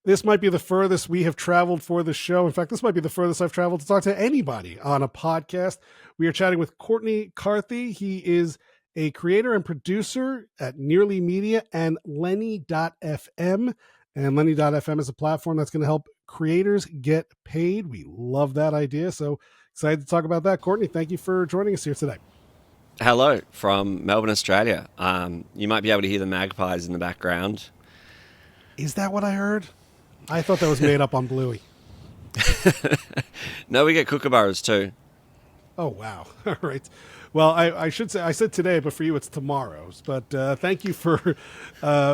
This might be the furthest we have traveled for the show. In fact, this might be the furthest I've traveled to talk to anybody on a podcast. We are chatting with Courtney Carthy. He is a creator and producer at Nearly Media and Lenny.fm. And Lenny.fm is a platform that's going to help creators get paid. We love that idea. So excited to talk about that. Courtney, thank you for joining us here today. Hello from Melbourne, Australia. You might be able to hear the magpies in the background. Is that what I heard? I thought that was made up on Bluey. No, we get kookaburras too. Oh, wow. All right. Well, I should say, I said today, but for you it's tomorrow's. But thank you for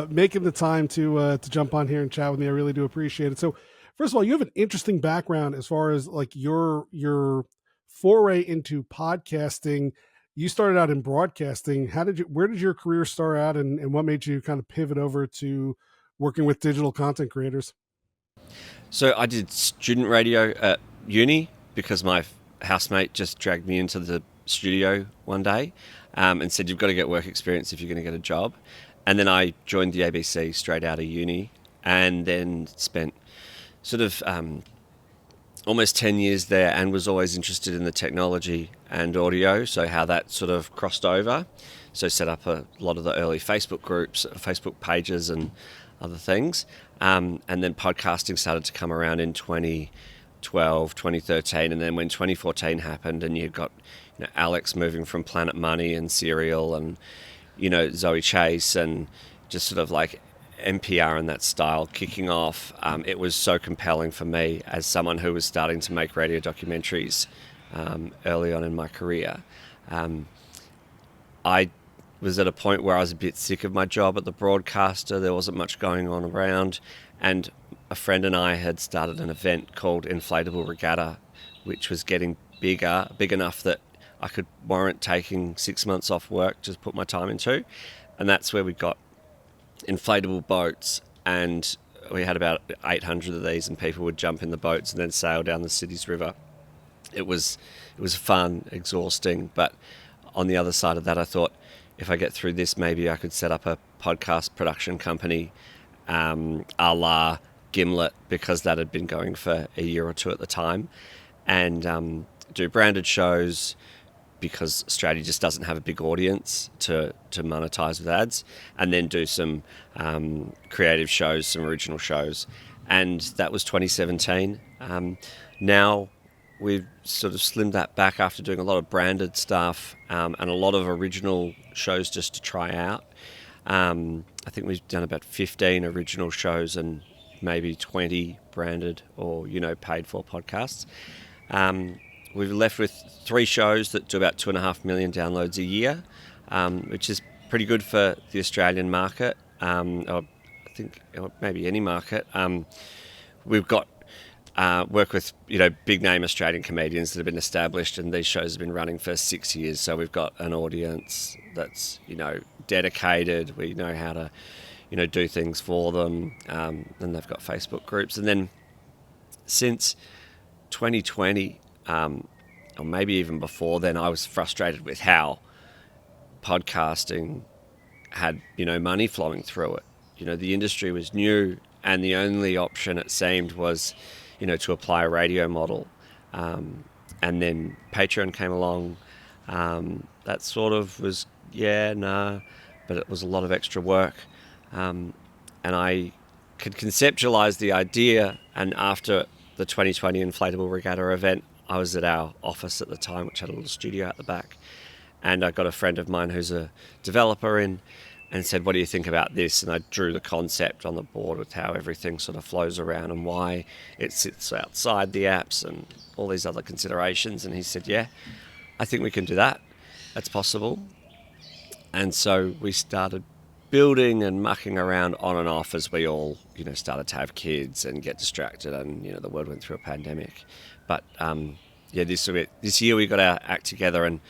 making the time to jump on here and chat with me. I really do appreciate it. So first of all, you have an interesting background as far as like your foray into podcasting. You started out in broadcasting. Where did your career start out, and what made you kind of pivot over to working with digital content creators? So I did student radio at uni because my housemate just dragged me into the studio one day and said, you've got to get work experience if you're going to get a job. And then I joined the ABC straight out of uni and then spent sort of almost 10 years there and was always interested in the technology and audio, so how that sort of crossed over. So set up a lot of the early Facebook groups, Facebook pages and other things. And then podcasting started to come around in 2012, 2013. And then when 2014 happened and you got Alex moving from Planet Money and Serial and, Zoe Chase and just sort of like NPR and that style kicking off, it was so compelling for me as someone who was starting to make radio documentaries early on in my career. I was at a point where I was a bit sick of my job at the broadcaster. There wasn't much going on around, and a friend and I had started an event called Inflatable Regatta, which was getting big enough that I could warrant taking 6 months off work to put my time into. And that's where we got inflatable boats, and we had about 800 of these, and people would jump in the boats and then sail down the city's river. It was fun, exhausting, but on the other side of that, I thought, if I get through this, maybe I could set up a podcast production company a la Gimlet, because that had been going for a year or two at the time, and do branded shows, because Australia just doesn't have a big audience to monetize with ads, and then do some creative shows, some original shows. And that was 2017. Now we've sort of slimmed that back after doing a lot of branded stuff and a lot of original shows just to try out. I think we've done about 15 original shows and maybe 20 branded or, paid for podcasts. We've left with 3 shows that do about 2.5 million downloads a year, which is pretty good for the Australian market, or I think maybe any market. We've got work with big name Australian comedians that have been established, and these shows have been running for 6 years. So we've got an audience that's dedicated. We know how to do things for them, and they've got Facebook groups. And then since 2020, or maybe even before then, I was frustrated with how podcasting had money flowing through it. The industry was new, and the only option it seemed was to apply a radio model. And then Patreon came along. That sort of was, but it was a lot of extra work. And I could conceptualize the idea. And after the 2020 Inflatable Regatta event, I was at our office at the time, which had a little studio at the back. And I got a friend of mine who's a developer in, and said, what do you think about this? And I drew the concept on the board with how everything sort of flows around and why it sits outside the apps and all these other considerations. And he said, yeah, I think we can do that. That's possible. And so we started building and mucking around on and off as we all, started to have kids and get distracted, and, the world went through a pandemic. But, this year we got our act together and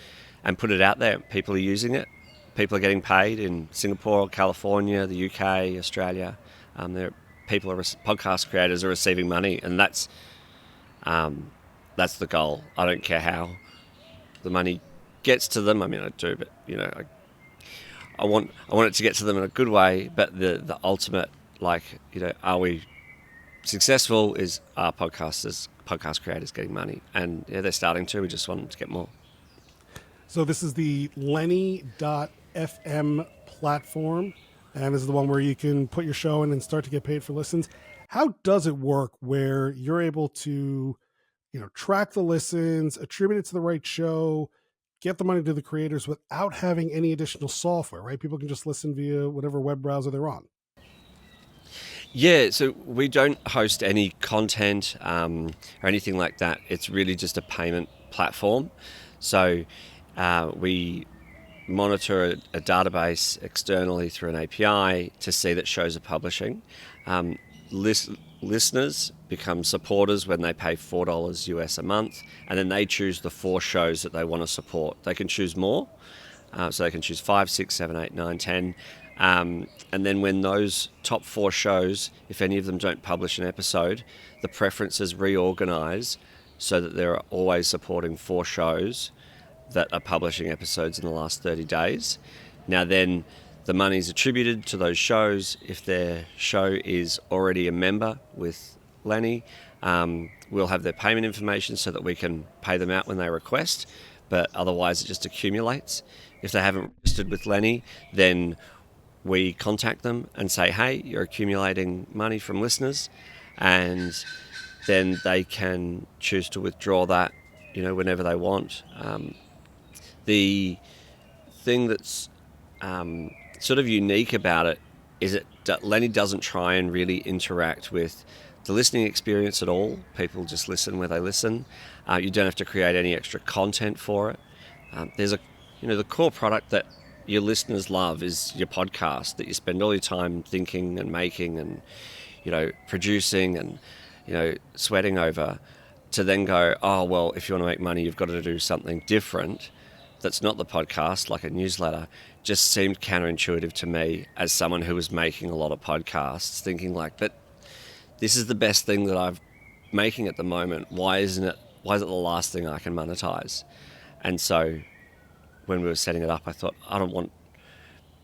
put it out there. People are using it. People are getting paid in Singapore, California, the UK, Australia. Podcast creators are receiving money, and that's the goal. I don't care how the money gets to them. I mean, I do, but I want it to get to them in a good way. But the ultimate, are we successful is our podcast creators getting money, and yeah, they're starting to. We just want them to get more. So this is the Lenny.fm platform, and this is the one where you can put your show in and start to get paid for listens. How does it work where you're able to, track the listens, attribute it to the right show, get the money to the creators without having any additional software, right? People can just listen via whatever web browser they're on. Yeah, so we don't host any content or anything like that. It's really just a payment platform. So we monitor a database externally through an API to see that shows are publishing. Listeners become supporters when they pay $4 US a month, and then they choose the 4 shows that they want to support. They can choose more, so they can choose 5, 6, 7, 8, 9, 10. And then when those top 4 shows, if any of them don't publish an episode, the preferences reorganize so that they're always supporting 4 shows that are publishing episodes in the last 30 days. Now then, the money's attributed to those shows. If their show is already a member with Lenny, we'll have their payment information so that we can pay them out when they request, but otherwise it just accumulates. If they haven't registered with Lenny, then we contact them and say, hey, you're accumulating money from listeners, and then they can choose to withdraw that, whenever they want. The thing that's sort of unique about it is that Lenny doesn't try and really interact with the listening experience at all. People just listen where they listen. You don't have to create any extra content for it. There's the core product that your listeners love is your podcast that you spend all your time thinking and making and producing and sweating over, to then go, oh well, if you want to make money you've got to do something different that's not the podcast, like a newsletter, just seemed counterintuitive to me as someone who was making a lot of podcasts, thinking like, but this is the best thing that I'm making at the moment. Why is it the last thing I can monetize? And so when we were setting it up, I thought, I don't want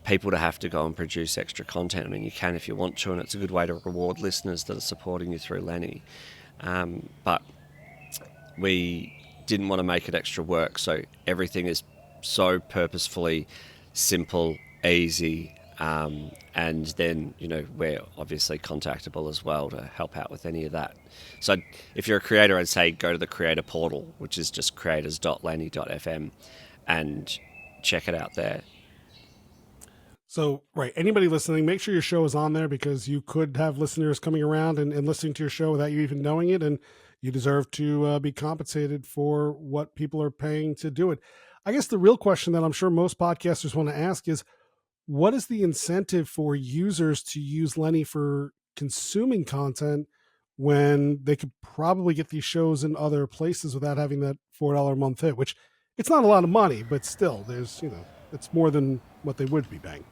people to have to go and produce extra content. I mean, you can if you want to, and it's a good way to reward listeners that are supporting you through Lenny. But we didn't want to make it extra work, so everything is so purposefully simple, easy, and then we're obviously contactable as well to help out with any of that. So if you're a creator, I'd say go to the creator portal, which is just creators.lenny.fm, and check it out there. So, right, anybody listening, make sure your show is on there, because you could have listeners coming around and listening to your show without you even knowing it, and you deserve to be compensated for what people are paying to do it. I guess the real question that I'm sure most podcasters want to ask is, what is the incentive for users to use Lenny for consuming content when they could probably get these shows in other places without having that $4 a month hit, which it's not a lot of money, but still there's, it's more than what they would be paying.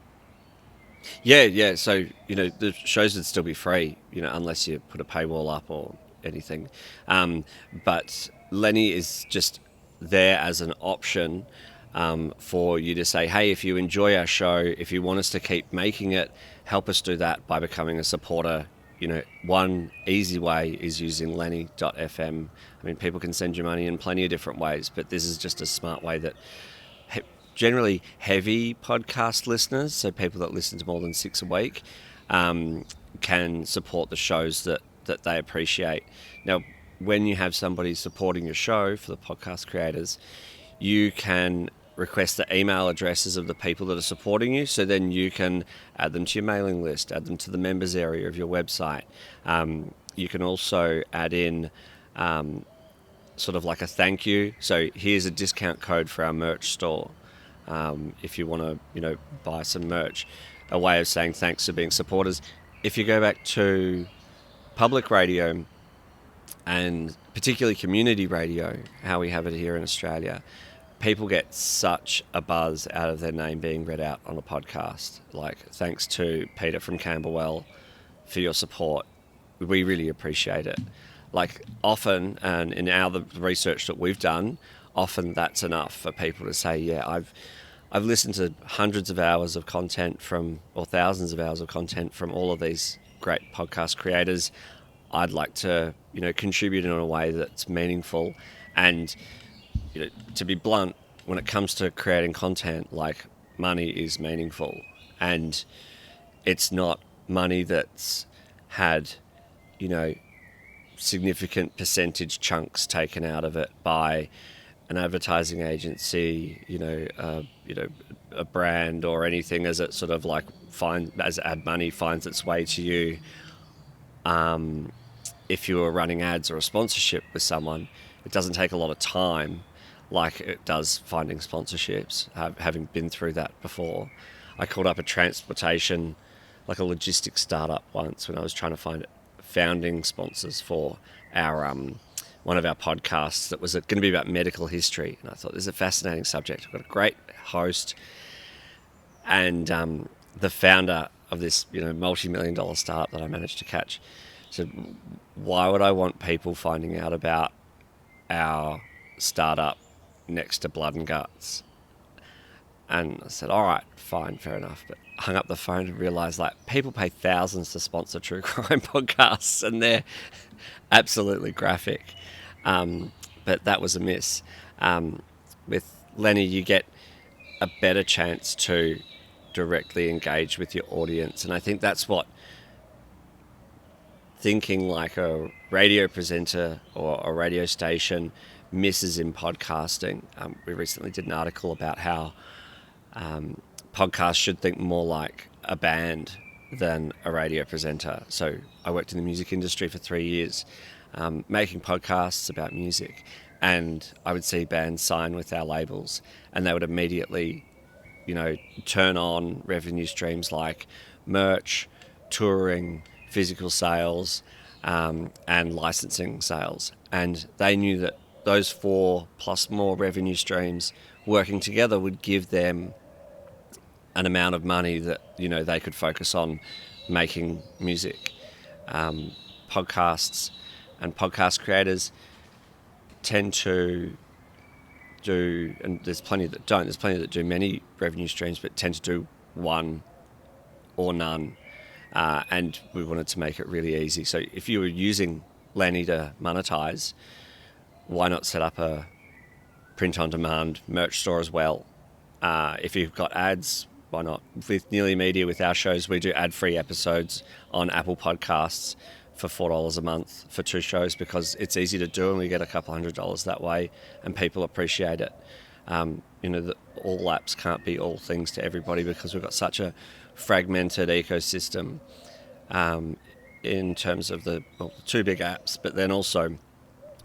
Yeah. So, the shows would still be free, unless you put a paywall up or anything. But Lenny is just there as an option for you to say, hey, if you enjoy our show, if you want us to keep making it, help us do that by becoming a supporter. One easy way is using Lenny.fm. I mean, people can send you money in plenty of different ways, but this is just a smart way that generally heavy podcast listeners, so people that listen to more than 6 a week, can support the shows that they appreciate. Now, when you have somebody supporting your show, for the podcast creators, you can request the email addresses of the people that are supporting you, so then you can add them to your mailing list, add them to the members area of your website. You can also add in sort of like a thank you. So here's a discount code for our merch store. If you want to, buy some merch, a way of saying thanks for being supporters. If you go back to public radio, and particularly community radio, how we have it here in Australia, people get such a buzz out of their name being read out on a podcast. Like, thanks to Peter from Camberwell for your support. We really appreciate it. Like, often, and in the research that we've done, often that's enough for people to say, yeah, I've listened to hundreds of hours of content or thousands of hours of content from all of these great podcast creators. I'd like to, contribute in a way that's meaningful. And, to be blunt, when it comes to creating content, like, money is meaningful. And it's not money that's had, significant percentage chunks taken out of it by an advertising agency, a brand or anything, as it sort of like as ad money finds its way to you. If you were running ads or a sponsorship with someone, it doesn't take a lot of time like it does finding sponsorships, having been through that before. I called up a transportation, like a logistics startup once when I was trying to find founding sponsors for our one of our podcasts that was going to be about medical history. And I thought, this is a fascinating subject. I've got a great host. And the founder of this, multi-million-dollar startup that I managed to catch said, why would I want people finding out about our startup next to blood and guts? And I said, all right, fine, fair enough. But I hung up the phone and realised, like, people pay thousands to sponsor true crime podcasts, and they're absolutely graphic. But that was a miss. With Lenny, you get a better chance to directly engage with your audience. And I think that's what thinking like a radio presenter or a radio station misses in podcasting. We recently did an article about how podcasts should think more like a band than a radio presenter. So I worked in the music industry for 3 years, making podcasts about music. And I would see bands sign with our labels, and they would immediately, turn on revenue streams like merch, touring, physical sales, and licensing sales. And they knew that those 4 plus more revenue streams working together would give them an amount of money that, they could focus on making music. Podcasts and podcast creators tend to do, and there's plenty that don't, there's plenty that do many revenue streams, but tend to do one or none. And we wanted to make it really easy. So if you were using Lenny to monetize, why not set up a print-on-demand merch store as well? If you've got ads, why not? With Nearly Media, with our shows, we do ad-free episodes on Apple Podcasts for $4 a month for 2 shows, because it's easy to do and we get a couple $100 that way, and people appreciate it. All apps can't be all things to everybody because we've got such a fragmented ecosystem in terms of the 2 big apps, but then also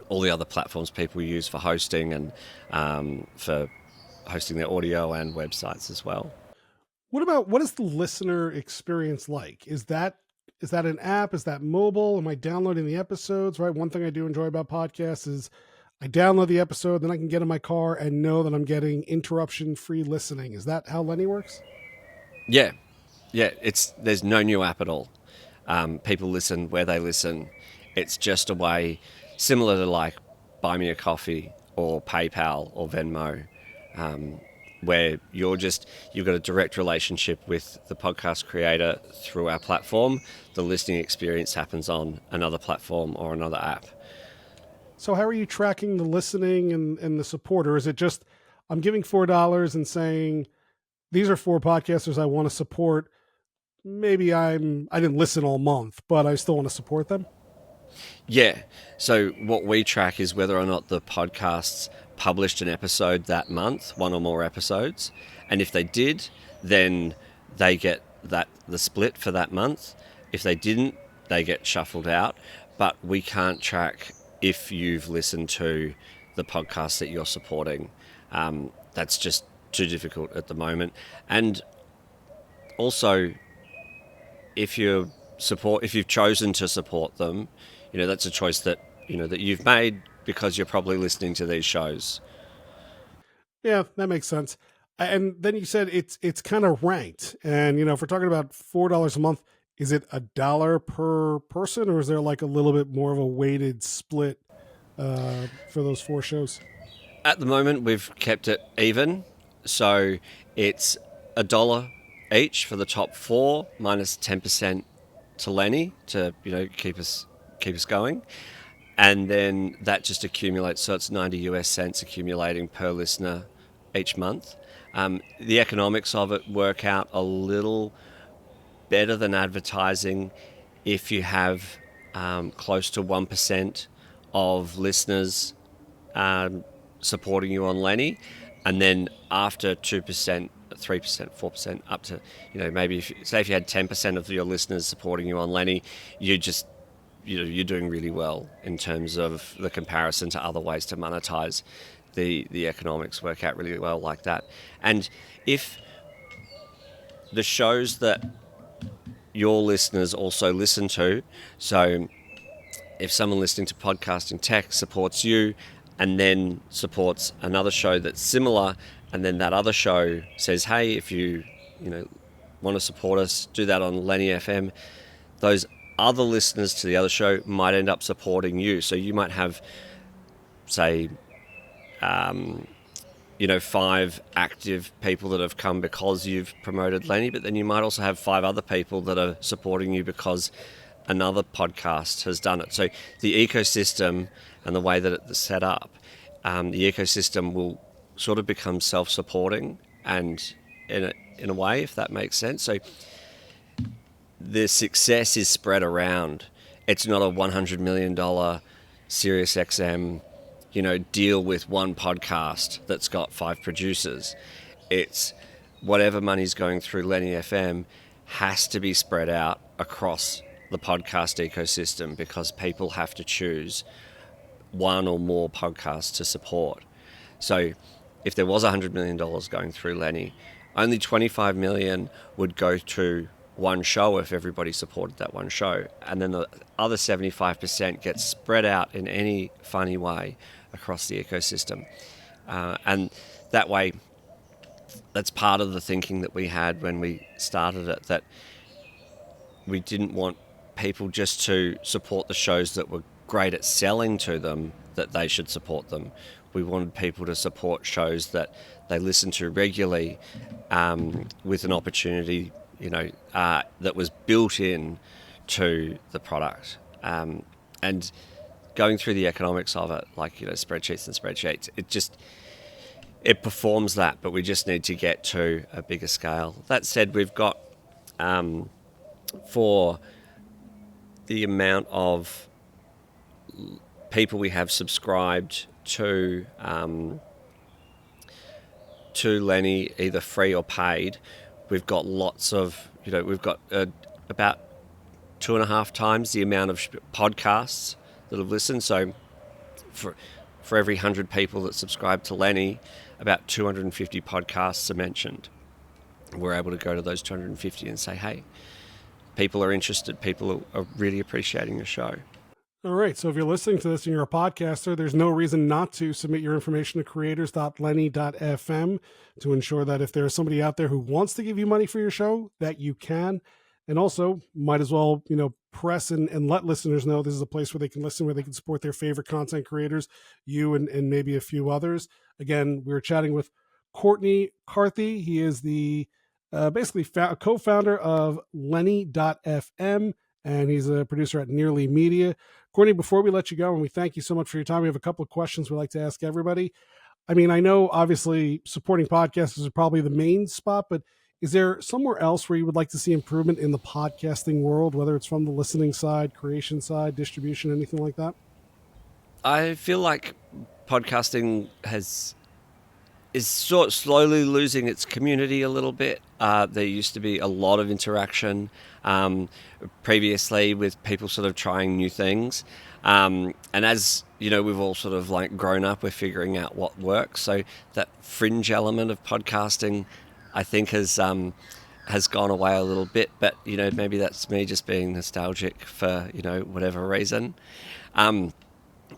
all the other platforms people use for hosting and for hosting their audio and websites as well. What is the listener experience like? Is that an app? Is that mobile? Am I downloading the episodes? Right. One thing I do enjoy about podcasts is I download the episode, then I can get in my car and know that I'm getting interruption-free listening. Is that how Lenny works? Yeah. There's no new app at all. People listen where they listen. It's just a way similar to like Buy Me a Coffee or PayPal or Venmo, where you've got a direct relationship with the podcast creator through our platform. The listening experience happens on another platform or another app. So how are you tracking the listening and the support? Or is it just, I'm giving $4 and saying, these are 4 podcasters I want to support. Maybe I didn't listen all month, but I still want to support them? Yeah. So what we track is whether or not the podcasts published an episode that month, 1 or more episodes. And if they did, then they get the split for that month. If they didn't, they get shuffled out. But we can't track if you've listened to the podcast that you're supporting. That's just too difficult at the moment. And also, if you've chosen to support them, that's a choice that you've made because you're probably listening to these shows. Yeah, that makes sense. And then you said it's kind of ranked. And if we're talking about $4 a month, is it $1 per person, or is there like a little bit more of a weighted split for those 4 shows? At the moment, we've kept it even, so it's $1 each for the top 4, minus 10% to Lenny to keep us keep us going. And then that just accumulates. So it's 90 US cents accumulating per listener each month. The economics of it work out a little better than advertising if you have close to 1% of listeners supporting you on Lenny, and then after 2%, 3%, 4%, up to, maybe if you had 10% of your listeners supporting you on Lenny, you're doing really well in terms of the comparison to other ways to monetize. The economics work out really well like that. And if the shows that your listeners also listen to, so if someone listening to Podcasting Tech supports you and then supports another show that's similar, and then that other show says, hey, if you want to support us, do that on Lenny FM, those other listeners to the other show might end up supporting you. So you might have, say, 5 active people that have come because you've promoted Lenny, but then you might also have 5 other people that are supporting you because another podcast has done it. So the ecosystem and the way that it's set up, the ecosystem will sort of become self-supporting, and in a way, if that makes sense. So the success is spread around. It's not a $100 million Sirius XM deal with one podcast that's got 5 producers. It's whatever money's going through Lenny FM has to be spread out across the podcast ecosystem, because people have to choose one or more podcasts to support. So if there was $100 million going through Lenny, only $25 million would go to one show if everybody supported that one show. And then the other 75% gets spread out in any funny way across the ecosystem. And that way, that's part of the thinking that we had when we started it, that we didn't want people just to support the shows that were great at selling to them, that they should support them. We wanted people to support shows that they listen to regularly, with an opportunity, that was built in to the product. And going through the economics of it, like, spreadsheets, it performs that, but we just need to get to a bigger scale. That said, we've got, for the amount of people we have subscribed to Lenny, either free or paid, we've got lots of, we've got about 2.5 times the amount of podcasts that have listened. So for every 100 people that subscribe to Lenny, about 250 podcasts are mentioned. We're able to go to those 250 and say, hey, people are interested. People are really appreciating the show. All right. So if you're listening to this and you're a podcaster, there's no reason not to submit your information to creators.lenny.fm to ensure that if there's somebody out there who wants to give you money for your show, that you can. And also might as well, press and let listeners know this is a place where they can listen, where they can support their favorite content creators, you and maybe a few others. Again, we were chatting with Courtney Carthy. He is the basically co-founder of Lenny.fm, and he's a producer at Nearly Media. Courtney, before we let you go, and we thank you so much for your time, we have a couple of questions we like to ask everybody. I mean, I know obviously supporting podcasters is probably the main spot, but is there somewhere else where you would like to see improvement in the podcasting world, whether it's from the listening side, creation side, distribution, anything like that? I feel like podcasting is sort of slowly losing its community a little bit. There used to be a lot of interaction previously with people sort of trying new things. And as we've all sort of like grown up, we're figuring out what works. So that fringe element of podcasting, I think, has gone away a little bit. But, maybe that's me just being nostalgic for, whatever reason.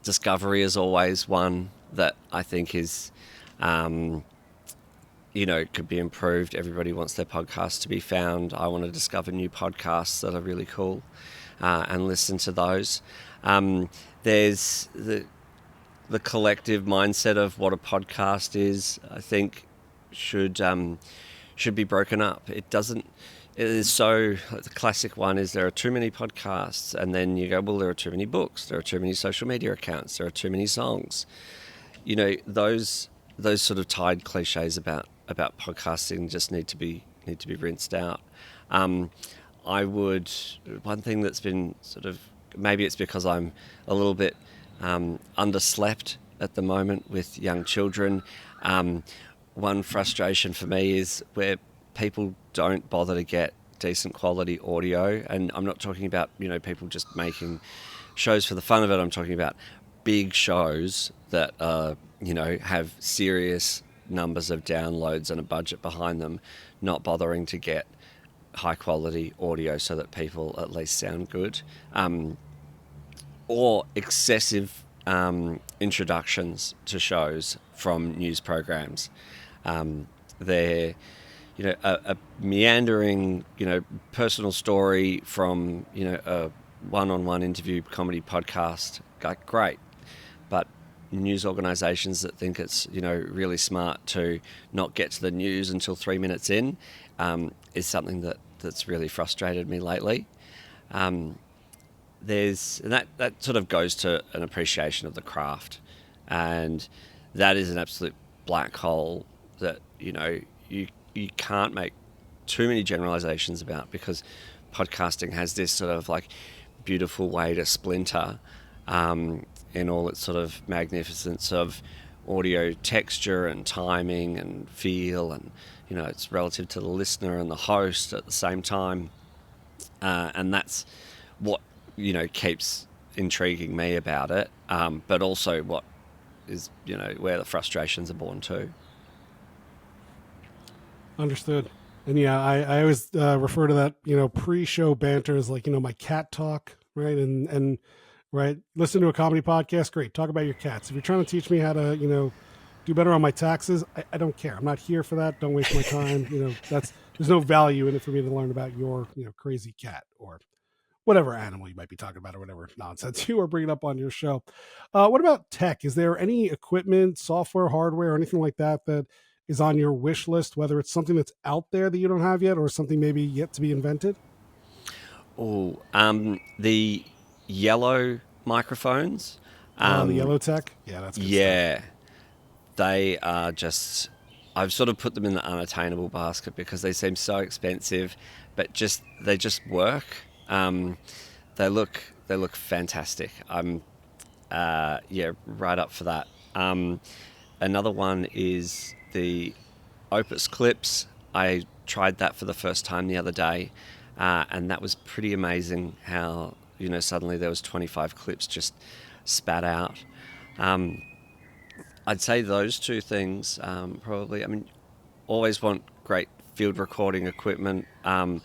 Discovery is always one that I think is, could be improved. Everybody wants their podcast to be found. I want to discover new podcasts that are really cool and listen to those. There's the collective mindset of what a podcast is, I think, should should be broken up. It doesn't. It is so. The classic one is there are too many podcasts, and then you go, well, there are too many books, there are too many social media accounts, there are too many songs. Those sort of tired cliches about podcasting just need to be rinsed out. I would one thing that's been sort of, maybe it's because I'm a little bit underslept at the moment with young children. One frustration for me is where people don't bother to get decent quality audio, and I'm not talking about people just making shows for the fun of it. I'm talking about big shows that have serious numbers of downloads and a budget behind them, not bothering to get high quality audio so that people at least sound good, or excessive introductions to shows from news programs. They're a meandering personal story from a one-on-one interview comedy podcast, like, great, but news organizations that think it's really smart to not get to the news until 3 minutes in is something that's really frustrated me lately. That sort of goes to an appreciation of the craft, and that is an absolute black hole that you can't make too many generalizations about, because podcasting has this sort of like beautiful way to splinter in all its sort of magnificence of audio texture and timing and feel, and it's relative to the listener and the host at the same time, and that's what keeps intriguing me about it, but also what is where the frustrations are born too. Understood. And yeah, I always refer to that pre-show banter as like my cat talk, right? And right, listen to a comedy podcast, great, talk about your cats. If you're trying to teach me how to do better on my taxes, I don't care. I'm not here for that. Don't waste my time. There's no value in it for me to learn about your crazy cat or whatever animal you might be talking about, or whatever nonsense you are bringing up on your show. What about tech? Is there any equipment, software, hardware, or anything like that that is on your wish list, whether it's something that's out there that you don't have yet or something maybe yet to be invented? Oh, the yellow microphones. The yellow tech? Yeah, that's good yeah, stuff. They are just, I've sort of put them in the unattainable basket because they seem so expensive, but they just work. They look fantastic. I'm right up for that. Another one is the Opus clips. I tried that for the first time the other day, and that was pretty amazing how suddenly there was 25 clips just spat out. I'd say those two things probably. I mean, always want great field recording equipment. I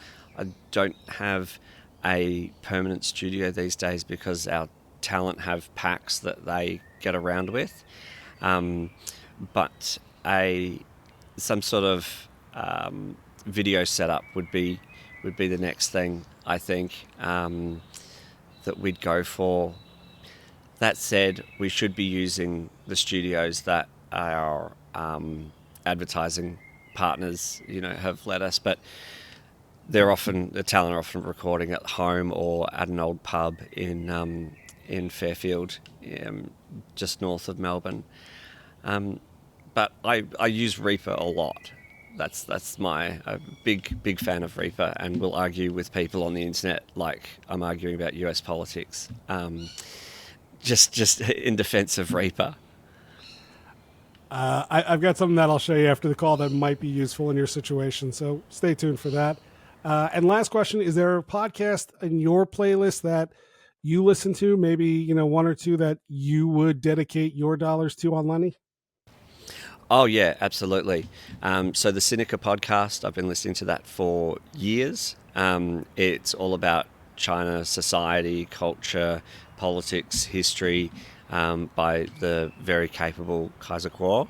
don't have a permanent studio these days because our talent have packs that they get around with, but some sort of video setup would be the next thing, I think, that we'd go for. That said, we should be using the studios that our advertising partners have let us, but the talent are often recording at home or at an old pub in Fairfield, just north of Melbourne. But I use Reaper a lot. That's my big fan of Reaper, and will argue with people on the internet like I'm arguing about US politics, just in defense of Reaper. I've got something that I'll show you after the call that might be useful in your situation, so stay tuned for that. And last question, is there a podcast in your playlist that you listen to, maybe one or two that you would dedicate your dollars to on Lenny? Oh yeah, absolutely. So the Seneca podcast, I've been listening to that for years. It's all about China, society, culture, politics, history, by the very capable Kaiser Kuo.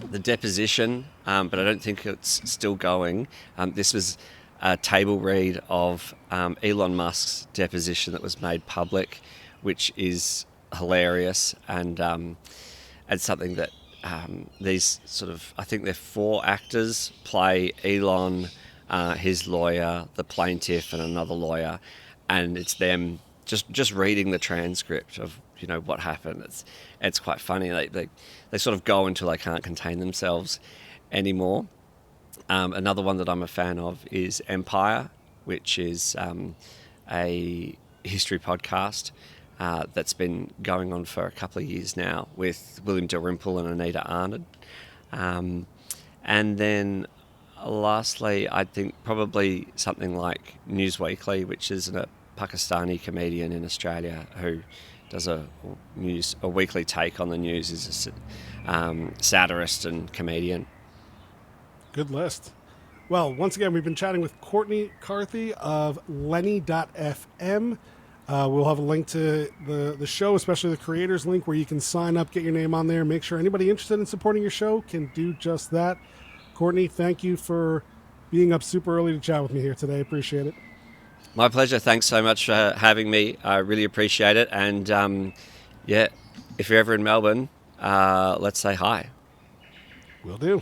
The Deposition, but I don't think it's still going. This was a table read of Elon Musk's deposition that was made public, which is hilarious, and something that these sort of, I think they're 4 actors play Elon, his lawyer, the plaintiff, and another lawyer, and it's them just reading the transcript of what happened. It's quite funny. They sort of go until they can't contain themselves anymore. Another one that I'm a fan of is Empire, which is a history podcast that's been going on for a couple of years now with William Dalrymple and Anita Arnott. And then lastly, I think probably something like News Weekly, which is a Pakistani comedian in Australia who does a weekly take on the news. Is a satirist and comedian. Good list. Well, once again, we've been chatting with Courtney Carthy of Lenny.fm. We'll have a link to the show, especially the creators link, where you can sign up, get your name on there, make sure anybody interested in supporting your show can do just that. Courtney, thank you for being up super early to chat with me here today. Appreciate it. My pleasure. Thanks so much for having me. I really appreciate it. And if you're ever in Melbourne, let's say hi. Will do.